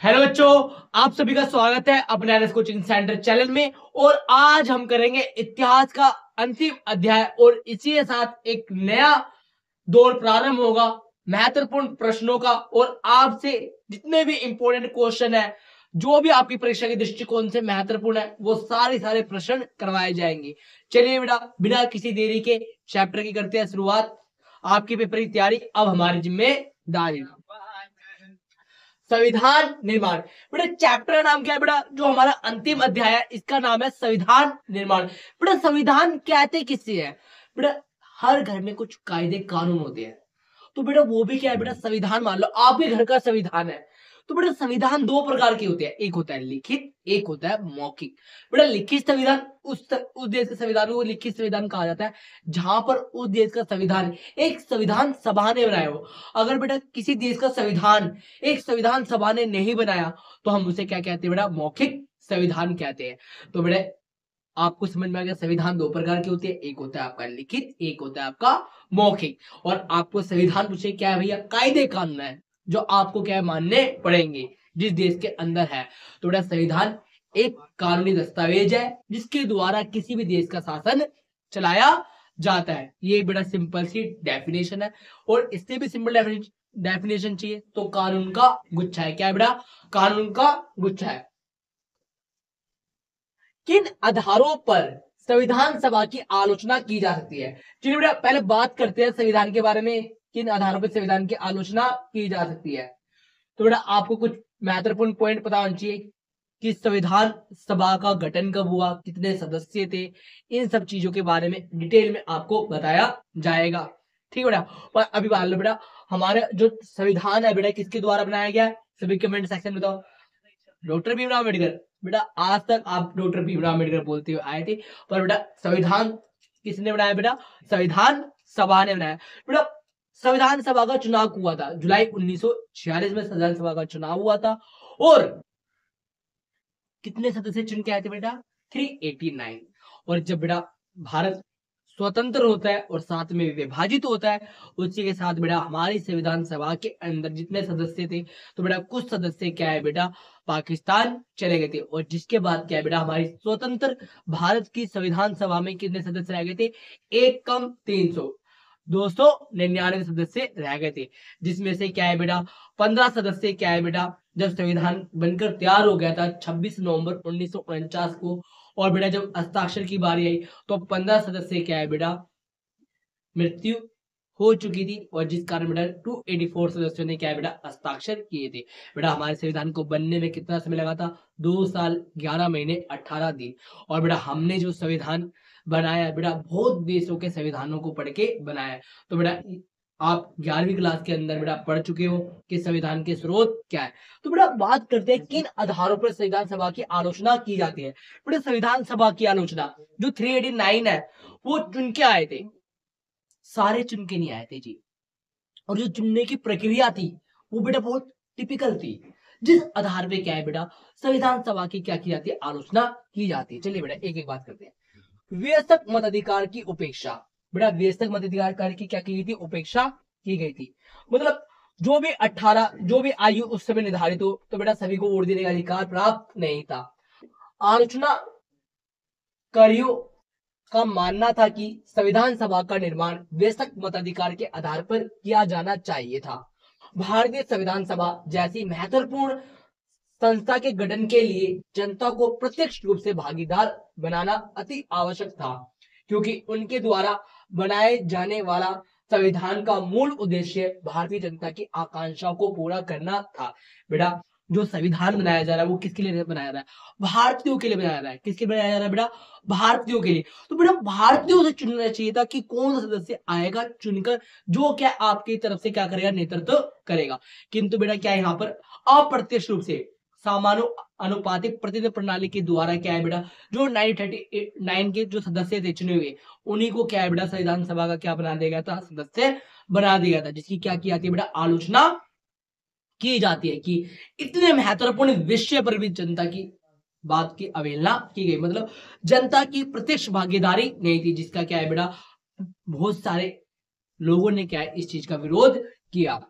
Hello बच्चों, आप सभी का स्वागत है अपने एनएस कोचिंग सेंटर चैनल में। और आज हम करेंगे इतिहास का अंतिम अध्याय और इसी के साथ एक नया दौर प्रारंभ होगा महत्वपूर्ण प्रश्नों का। और आपसे जितने भी इंपॉर्टेंट क्वेश्चन है, जो भी आपकी परीक्षा के दृष्टिकोण से महत्वपूर्ण है, वो सारे प्रश्न करवाए जाएंगे। चलिए बेटा, बिना किसी देरी के चैप्टर की करते हैं शुरुआत। आपकी पेपर की तैयारी अब हमारी जिम्मेदारी। संविधान निर्माण। बेटा चैप्टर का नाम क्या है? बेटा जो हमारा अंतिम अध्याय है इसका नाम है संविधान निर्माण। बेटा संविधान कहते किससे है? बेटा हर घर में कुछ कायदे कानून होते हैं, तो बेटा वो भी क्या है? बेटा संविधान। मान लो आपके घर का संविधान है, तो बेटा संविधान दो प्रकार के होते हैं, एक होता है लिखित, एक होता है मौखिक। बेटा लिखित संविधान उस देश के संविधान को लिखित संविधान कहा जाता है जहां पर उस देश का संविधान एक संविधान सभा ने बनाया हो। अगर बेटा किसी देश का संविधान एक संविधान सभा ने नहीं बनाया तो हम उसे क्या कहते हैं? बेटा मौखिक संविधान कहते हैं। तो बेटा आपको समझ में आ गया, संविधान दो प्रकार के होते हैं, एक होता है आपका लिखित, एक होता है आपका मौखिक। और आपको संविधान पूछे क्या है भैया? कायदे कानून है जो आपको क्या है मानने पड़ेंगे जिस देश के अंदर है। तो बेटा संविधान एक कानूनी दस्तावेज है जिसके द्वारा किसी भी देश का शासन चलाया जाता है। ये बेटा सिंपल सी डेफिनेशन है। और इससे भी सिंपल डेफिनेशन चाहिए तो कानून का गुच्छा है। क्या है बेटा? कानून का गुच्छा है। किन आधारों पर संविधान सभा की आलोचना की जा सकती है? चलिए बेटा पहले बात करते हैं संविधान के बारे में, किन आधारों पर संविधान की आलोचना की जा सकती है। तो बेटा आपको कुछ महत्वपूर्ण पॉइंट पता होना चाहिए कि संविधान सभा का गठन कब हुआ, कितने सदस्य थे, इन सब चीजों के बारे में डिटेल में आपको बताया जाएगा। ठीक है बेटा। पर अभी मान लो बेटा हमारा जो संविधान है बेटा किसके द्वारा बनाया गया है? सभी कमेंट सेक्शन में बताओ। डॉक्टर भीमराव अम्बेडकर। बेटा आज तक आप डॉक्टर भीमराव अम्बेडकर बोलते हुए आए थे, पर बेटा संविधान किसने बनाया? बेटा संविधान सभा ने बनाया। बेटा संविधान सभा का चुनाव हुआ था जुलाई 1946 में, संविधान सभा का चुनाव हुआ था। और कितने सदस्य चुन के आए थे बेटा? 389। और जब बेटा भारत स्वतंत्र होता है और साथ में विभाजित होता है, उसी के साथ बेटा हमारी संविधान सभा के अंदर जितने सदस्य थे, तो बेटा कुछ सदस्य क्या है बेटा पाकिस्तान चले गए थे। और जिसके बाद क्या है बेटा हमारी स्वतंत्र भारत की संविधान सभा में कितने सदस्य रह गए थे? एक कम 300, 299 सदस्य रह गए थे। जिसमें से क्या है बेटा 15 सदस्य क्या है बेटा जब संविधान बनकर तैयार हो गया था 26 नवंबर 1949 को, और बेटा जब हस्ताक्षर की बारी आई तो 15 सदस्य क्या है बेटा मृत्यु हो चुकी थी। और जिस कारण बेटा 284 सदस्यों ने क्या है बेटा हस्ताक्षर किए थे। बेटा हमारे संविधान को बनने में कितना समय लगा था? 2 साल 11 महीने 18 दिन। और बेटा हमने जो संविधान बनाया है बेटा बहुत देशों के संविधानों को पढ़ के बनाया है। तो बेटा आप 11वीं क्लास के अंदर बेटा पढ़ चुके हो कि संविधान के स्रोत क्या है। तो बेटा बात करते हैं किन आधारों पर संविधान सभा की आलोचना की जाती है। बेटा संविधान सभा की आलोचना जो 389 है वो चुन के आए थे, सारे चुन के नहीं आए थे जी। और जो चुनने की प्रक्रिया थी वो बेटा बहुत टिपिकल थी, जिस आधार पे क्या है बेटा संविधान सभा की क्या की जाती है? आलोचना की जाती है। चलिए बेटा एक एक बात करते हैं। व्यस्क मताधिकार की उपेक्षा। बेटा व्यस्क मताधिकार की क्या की गई थी? उपेक्षा की गई थी। मतलब जो भी 18 जो भी आयु उस समय निर्धारित हो, तो बेटा सभी को वोट देने का अधिकार प्राप्त नहीं था। आलोचना कारियों का मानना था कि संविधान सभा का निर्माण व्यस्क मताधिकार के आधार पर किया जाना चाहिए था। भारतीय संविधान सभा जैसी महत्वपूर्ण संस्था के गठन के लिए जनता को प्रत्यक्ष रूप से भागीदार बनाना अति आवश्यक था, क्योंकि उनके द्वारा बनाए जाने वाला संविधान का मूल उद्देश्य भारतीय जनता की आकांक्षाओं को पूरा करना था। बेटा जो संविधान बनाया जा रहा है वो किसके लिए बनाया जा रहा है? भारतीयों के लिए बनाया जा रहा है। किसके लिए बनाया जा रहा है बेटा? भारतीयों के लिए। तो बेटा भारतीयों से चुनना चाहिए था कि कौन सा सदस्य आएगा चुनकर जो क्या आपकी तरफ से क्या करेगा? नेतृत्व करेगा। किंतु बेटा क्या है यहाँ पर अप्रत्यक्ष रूप से सामान्य अनुपातिक प्रतिनिधि प्रणाली के द्वारा क्या है बेटा जो 1939 के जो सदस्य थे चुने हुए, उन्हीं को क्या है बेटा संविधान सभा का क्या बना दिया गया था? सदस्य बना दिया गया था। जिसकी क्या की जाती है बेटा? आलोचना की जाती है कि इतने महत्वपूर्ण विषय पर भी जनता की बात की अवहेलना की गई। मतलब जनता की प्रत्यक्ष भागीदारी नहीं थी, जिसका क्या है बेटा बहुत सारे लोगों ने क्या है इस चीज का विरोध किया।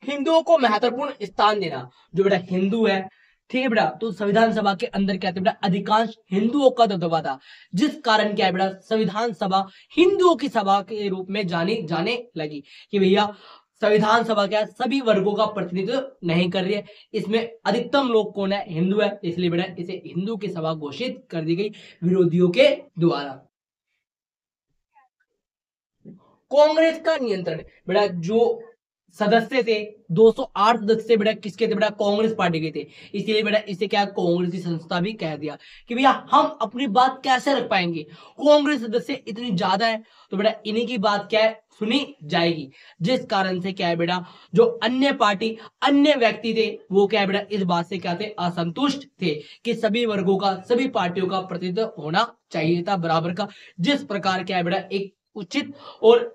हिंदुओं को महत्वपूर्ण स्थान देना। जो बेटा हिंदू है, ठीक है बेटा, तो संविधान सभा के अंदर क्या था बेटा, अधिकांश हिंदुओं का दबदबा था, जिस कारण क्या है बेटा, संविधान सभा हिंदुओं की सभा के रूप में जाने लगी कि भैया संविधान सभा क्या है, सभी वर्गों का प्रतिनिधित्व नहीं कर रही है, इसमें अधिकतम लोग कौन है, हिंदू है, इसलिए बेटा इसे हिंदू की सभा घोषित कर दी गई विरोधियों के द्वारा। कांग्रेस का नियंत्रण, बेटा जो सदस्य थे 208 सदस्य बेटा किसके थे बेटा, कांग्रेस पार्टी के थे, इसीलिए बेटा इसे क्या कांग्रेस की संस्था भी कह दिया कि भैया हम अपनी बात कैसे रख पाएंगे, कांग्रेस सदस्य इतनी ज्यादा है तो बेटा इन्हीं की बात क्या है, सुनी जाएगी। जिस कारण से क्या है बेटा, जो अन्य पार्टी अन्य व्यक्ति थे वो क्या है बेटा, इस बात से क्या थे, असंतुष्ट थे कि सभी वर्गों का सभी पार्टियों का प्रतिनिधित्व होना चाहिए था बराबर का, जिस प्रकार क्या है बेटा एक उचित और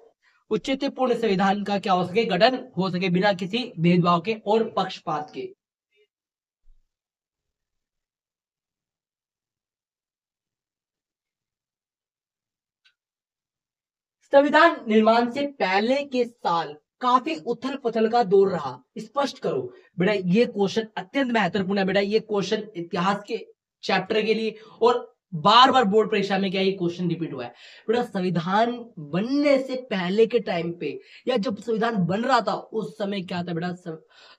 उचितपूर्ण संविधान का क्या हो सके, गठन हो सके बिना किसी भेदभाव के और पक्षपात के। संविधान निर्माण से पहले के साल काफी उथल पुथल का दौर रहा, स्पष्ट करो। बेटा ये क्वेश्चन अत्यंत महत्वपूर्ण है बेटा, ये क्वेश्चन इतिहास के चैप्टर के लिए और बार बार बोर्ड परीक्षा में क्या ये क्वेश्चन रिपीट हुआ है बेटा। संविधान बनने से पहले के टाइम पे या जब संविधान बन रहा था उस समय क्या था बेटा,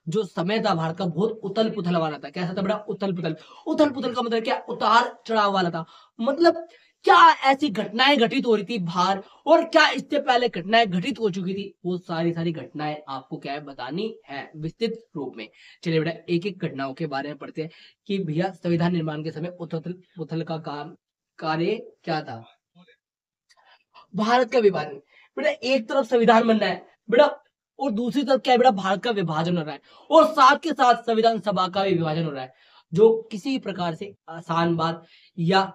जो समय था भारत का बहुत उथल पुथल वाला था। कैसा था बेटा, उथल पुथल। उथल पुथल का मतलब क्या, उतार चढ़ाव वाला था। मतलब क्या ऐसी घटनाएं घटित हो रही थी बाहर, और क्या इससे पहले घटनाएं घटित हो चुकी थी, वो सारी सारी घटनाएं आपको क्या है बतानी है विस्तृत रूप में। चलिए बेटा एक एक घटनाओं के बारे में पढ़ते हैं कि भैया संविधान निर्माण के समय उथल पुथल का काम कार्य क्या था। भारत का विभाजन, बेटा एक तरफ संविधान बन रहा है बेटा, और दूसरी तरफ क्या है बेटा, भारत का विभाजन हो रहा है, और साथ के साथ संविधान सभा का भी विभाजन हो रहा है, जो किसी प्रकार से आसान बात या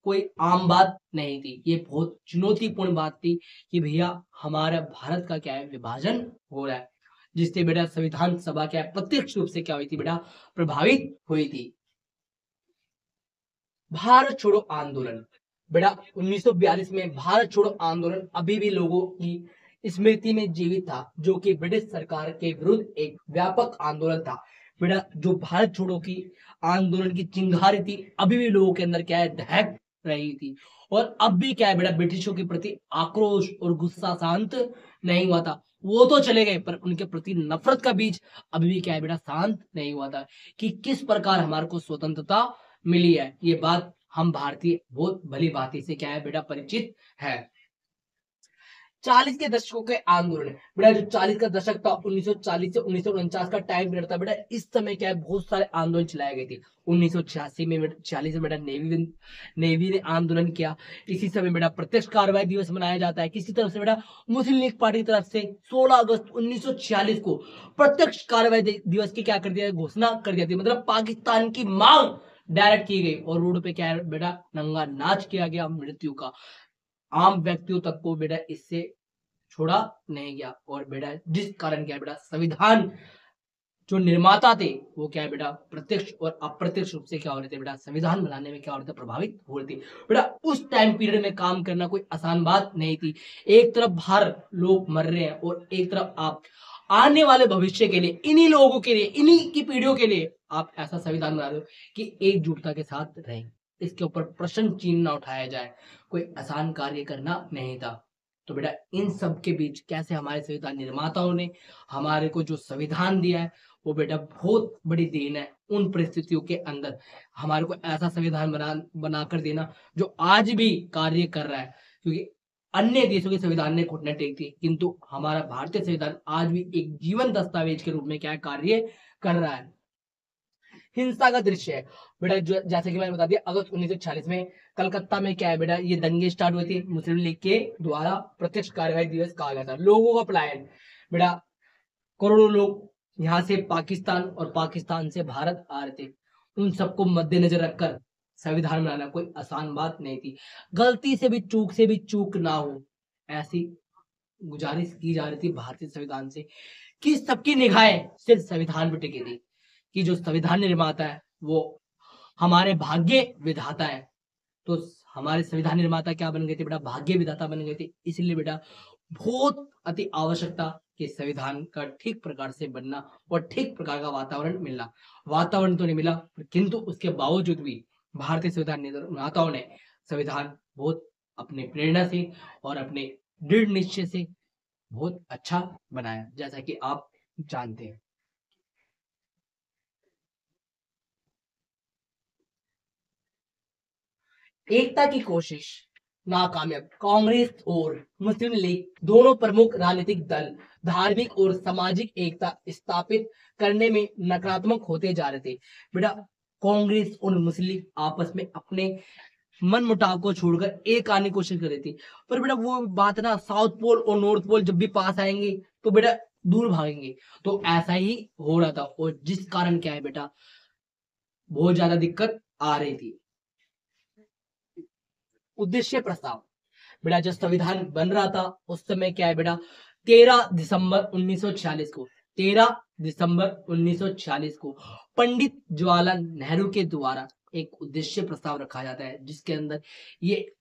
कोई आम बात नहीं थी। ये बहुत चुनौतीपूर्ण बात थी कि भैया हमारा भारत का क्या है, विभाजन हो रहा है, जिससे बेटा संविधान सभा क्या है, प्रत्यक्ष रूप से क्या हुई थी बेटा, प्रभावित हुई थी। भारत छोड़ो आंदोलन, बेटा 1942 में भारत छोड़ो आंदोलन अभी भी लोगों की स्मृति में जीवित था, जो कि ब्रिटिश सरकार के विरुद्ध एक व्यापक आंदोलन था। बेटा जो भारत छोड़ो की आंदोलन की चिंगारी थी अभी भी लोगों के अंदर क्या है, दहक रही थी, और अब भी क्या है बेटा, ब्रिटिशों के प्रति आक्रोश और गुस्सा शांत नहीं हुआ था। वो तो चले गए पर उनके प्रति नफरत का बीज अभी भी क्या है बेटा, शांत नहीं हुआ था कि किस प्रकार हमारे को स्वतंत्रता मिली है। ये बात हम भारतीय बहुत भली भांति से क्या है बेटा, परिचित है। 40 के दशकों के आंदोलन, बेटा जो 40 का दशक था 1940 से 1949 का टाइम पीरियड था बेटा, इस समय क्या है बहुत सारे आंदोलन चलाए गए थे। 1986 में 46 में बेटा नेवी ने आंदोलन किया। इसी समय बेटा प्रत्यक्ष कार्रवाई दिवस मनाया जाता है। किसी तरफ से बेटा, मुस्लिम लीग पार्टी की तरफ से 16 अगस्त 1946 को प्रत्यक्ष कार्रवाई दिवस की क्या कर दिया, घोषणा कर दिया थी। मतलब पाकिस्तान की मांग डायरेक्ट की गई और रोड पे क्या है बेटा, नंगा नाच किया गया मृत्यु का। आम व्यक्तियों तक को बेटा इससे छोड़ा नहीं गया, और बेटा जिस कारण क्या है बेटा, संविधान जो निर्माता थे वो क्या है बेटा, प्रत्यक्ष और अप्रत्यक्ष रूप से क्या हो रहे थे बेटा, संविधान बनाने में क्या हो रहे थे, प्रभावित हो रहे थे। बेटा उस टाइम पीरियड में काम करना कोई आसान बात नहीं थी। एक तरफ बाहर लोग मर रहे हैं और एक तरफ आप आने वाले भविष्य के लिए, इन्हीं लोगों के लिए, इन्हीं की पीढ़ियों के लिए आप ऐसा संविधान बना रहे हो कि एकजुटता के साथ रहें, इसके ऊपर प्रश्न चिन्ह ना उठाया जाए। कोई आसान कार्य करना नहीं था। तो बेटा इन सब के बीच कैसे हमारे संविधान निर्माताओं ने हमारे को जो संविधान दिया है वो बेटा बहुत बड़ी देन है। उन परिस्थितियों के अंदर हमारे को ऐसा संविधान बनाकर देना जो आज भी कार्य कर रहा है, क्योंकि अन्य देशों के संविधान ने घुटने टेक दिए, किंतु हमारा भारतीय संविधान आज भी एक जीवन दस्तावेज के रूप में क्या कार्य कर रहा है। हिंसा का दृश्य है बेटा, जो जैसे कि मैंने बता दिया, अगस्त 1946 में कलकत्ता में क्या है बेटा, ये दंगे स्टार्ट हुए थे। मुस्लिम लीग के द्वारा प्रत्यक्ष कार्रवाई दिवस कहा गया था। लोगों का पलायन, बेटा करोड़ों लोग यहाँ से पाकिस्तान और पाकिस्तान से भारत आ रहे थे। उन सबको मद्देनजर रखकर संविधान बनाना कोई आसान बात नहीं थी। गलती से भी चूक ना हो, ऐसी गुजारिश की जा रही थी भारतीय संविधान से कि सबकी निगाहें सिर्फ संविधान पर टिकी थी, कि जो संविधान निर्माता है वो हमारे भाग्य विधाता है। तो हमारे संविधान निर्माता क्या बन गए थे बेटा, भाग्य विधाता बन गए थे। इसलिए बेटा बहुत अति आवश्यकता कि संविधान का ठीक प्रकार से बनना और ठीक प्रकार का वातावरण मिलना। वातावरण तो नहीं मिला, किंतु उसके बावजूद भी भारतीय संविधान निर्माताओं ने संविधान बहुत अपने प्रेरणा से और अपने दृढ़ निश्चय से बहुत अच्छा बनाया, जैसा कि आप जानते हैं। एकता की कोशिश नाकामयाब। कांग्रेस और मुस्लिम लीग दोनों प्रमुख राजनीतिक दल धार्मिक और सामाजिक एकता स्थापित करने में नकारात्मक होते जा रहे थे। बेटा कांग्रेस और मुस्लिम लीग आपस में अपने मन मुटाव को छोड़कर एक आने की कोशिश कर रही थी, पर बेटा वो बात ना, साउथ पोल और नॉर्थ पोल जब भी पास आएंगे तो बेटा दूर भागेंगे। तो ऐसा ही हो रहा था, और जिस कारण क्या है बेटा, बहुत ज्यादा दिक्कत आ रही थी। उद्देश्य प्रस्ताव। बेटा जब संविधान बन रहा था उस समय क्या है बेटा, 13 दिसंबर 1946 को 13 दिसंबर 1946 को पंडित जवाहरलाल नेहरू के द्वारा एक उद्देश्य प्रस्ताव रखा जाता है, जिसके अंदर ये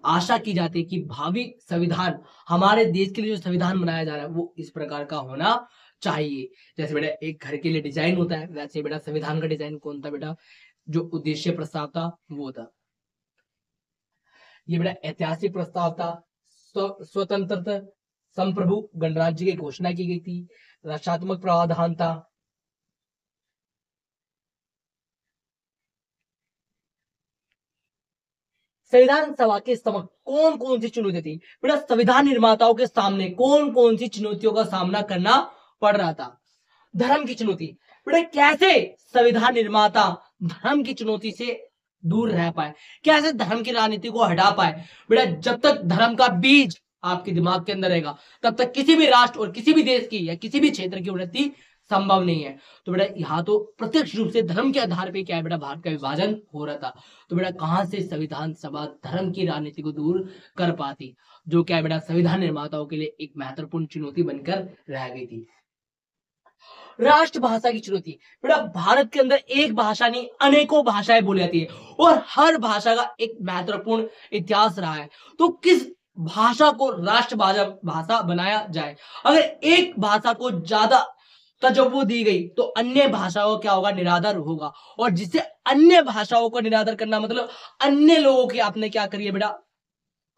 आशा की जाती है कि भावी संविधान, हमारे देश के लिए जो संविधान बनाया जा रहा है वो इस प्रकार का होना चाहिए। जैसे बेटा एक घर के लिए डिजाइन होता है, वैसे बेटा संविधान का डिजाइन कौन था बेटा, जो उद्देश्य प्रस्ताव था वो था। ये बड़ा ऐतिहासिक प्रस्ताव था। स्वतंत्रता संप्रभु गणराज्य की घोषणा की गई थी। रक्षात्मक प्रावधान था। संविधान सभा के समक्ष कौन कौन सी चुनौती थी बेटा, संविधान निर्माताओं के सामने कौन कौन सी चुनौतियों का सामना करना पड़ रहा था। धर्म की चुनौती। बेटा कैसे संविधान निर्माता धर्म की चुनौती से दूर रह पाए, कैसे धर्म की राजनीति को हटा पाए। बेटा जब तक धर्म का बीज आपके दिमाग के अंदर रहेगा तब तक किसी भी राष्ट्र और किसी भी देश की या किसी भी क्षेत्र की उन्नति संभव नहीं है। तो बेटा यहाँ तो प्रत्यक्ष रूप से धर्म के आधार पे क्या है बेटा, भारत का विभाजन हो रहा था। तो बेटा कहां से संविधान सभा धर्म की राजनीति को दूर कर पाती, जो क्या है बेटा संविधान निर्माताओं के लिए एक महत्वपूर्ण चुनौती बनकर रह गई थी। राष्ट्रभाषा की चुनौती। बेटा भारत के अंदर एक भाषा नहीं अनेकों भाषाएं बोली जाती है, और हर भाषा का एक महत्वपूर्ण इतिहास रहा है। तो किस भाषा को राष्ट्रभाषा भाषा बनाया जाए। अगर एक भाषा को ज्यादा तवज्जो दी गई तो अन्य भाषाओं क्या होगा, निरादर होगा। और जिससे अन्य भाषाओं को निरादर करना मतलब अन्य लोगों की आपने क्या करी है बेटा,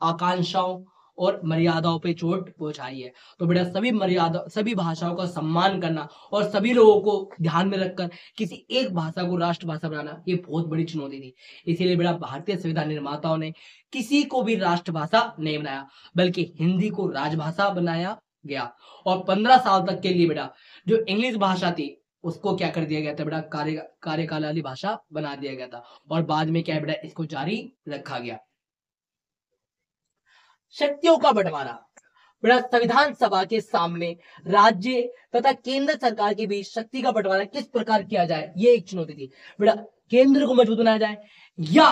आकांक्षाओं और मर्यादाओं पे चोट पहुंचाई है। तो बेटा सभी मर्यादा, सभी भाषाओं का सम्मान करना और सभी लोगों को ध्यान में रखकर किसी एक भाषा को राष्ट्रभाषा बनाना, ये बहुत बड़ी चुनौती थी। इसीलिए बेटा भारतीय संविधान निर्माताओं ने किसी को भी राष्ट्रभाषा नहीं बनाया, बल्कि हिंदी को राजभाषा बनाया गया। और 15 साल तक के लिए बेटा जो इंग्लिश भाषा थी उसको क्या कर दिया गया था बेटा, कार्यकाल वाली भाषा बना दिया गया था। और बाद में क्या है बेटा, इसको जारी रखा गया। शक्तियों का बंटवारा। बेटा संविधान सभा के सामने राज्य तथा केंद्र सरकार के बीच शक्ति का बंटवारा किस प्रकार किया जाए, ये एक चुनौती थी। बेटा केंद्र को मजबूत बनाया जाए या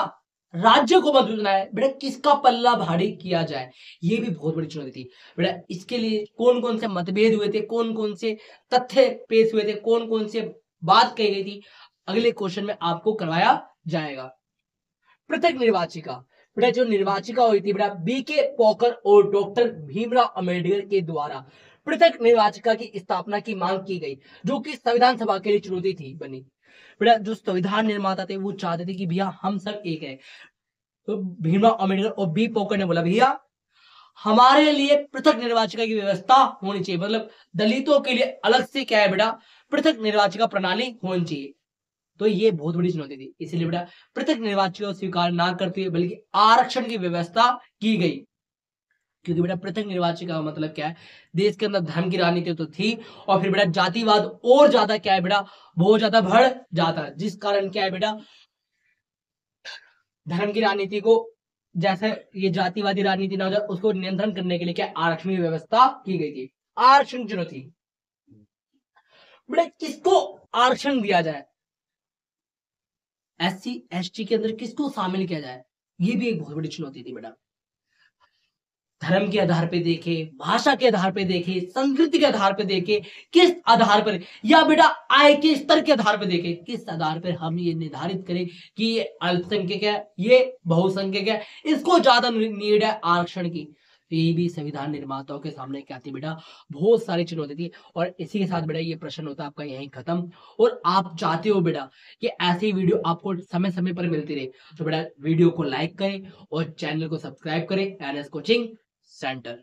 राज्य को मजबूत बनाया जाए, बेटा किसका पल्ला भारी किया जाए, ये भी बहुत बड़ी चुनौती थी। बेटा इसके लिए कौन कौन से मतभेद हुए थे, कौन कौन से तथ्य पेश हुए थे, कौन कौन से बात कही गई थी, अगले क्वेश्चन में आपको करवाया जाएगा। पृथक निर्वाचिका। बेटा जो निर्वाचिका हुई थी बेटा बीके पॉकर और डॉक्टर भीमराव अंबेडकर के द्वारा पृथक निर्वाचिका की स्थापना की मांग की गई, जो कि संविधान सभा के लिए चुनौती थी बनी। बेटा जो संविधान निर्माता थे वो चाहते थे कि भैया हम सब एक है। तो भीमराव अंबेडकर और बी पॉकर ने बोला भैया हमारे लिए पृथक निर्वाचिका की व्यवस्था होनी चाहिए, मतलब दलितों के लिए अलग से क्या है बेटा, पृथक निर्वाचिका प्रणाली होनी चाहिए। तो ये बहुत बड़ी चुनौती थी। इसीलिए बेटा पृथक निर्वाचिका को स्वीकार ना करते हुए बल्कि आरक्षण की व्यवस्था की गई। क्योंकि बेटा पृथक निर्वाचिका का मतलब क्या है, देश के अंदर धर्म की राजनीति तो थी और फिर बेटा जातिवाद और ज्यादा क्या है बेटा, बहुत ज्यादा बढ़ जाता, जिस कारण क्या है बेटा धर्म की राजनीति को, जैसे ये जातिवादी राजनीति ना हो जाए उसको नियंत्रण करने के लिए क्या आरक्षण की व्यवस्था की गई थी। आरक्षण चुनौती। बेटा किसको आरक्षण दिया जाए, SC ST के अंदर किसको शामिल किया जाए, ये भी एक बहुत बड़ी चुनौती थी। बेटा धर्म के आधार पे देखे, भाषा के आधार पे देखे, संस्कृति के आधार पे देखे, किस आधार पर, या बेटा आय के स्तर के आधार पे देखे, किस आधार पर हम ये निर्धारित करें कि ये अल्पसंख्यक है, ये बहुसंख्यक है, इसको ज्यादा नीड है आरक्षण की। तो ये भी संविधान निर्माताओं के सामने क्या थी बेटा, बहुत सारी चुनौती थी। और इसी के साथ बेटा ये प्रश्न होता है आपका यहीं खत्म। और आप चाहते हो बेटा कि ऐसी वीडियो आपको समय समय पर मिलती रहे, तो बेटा वीडियो को लाइक करें और चैनल को सब्सक्राइब करें एनएस कोचिंग सेंटर।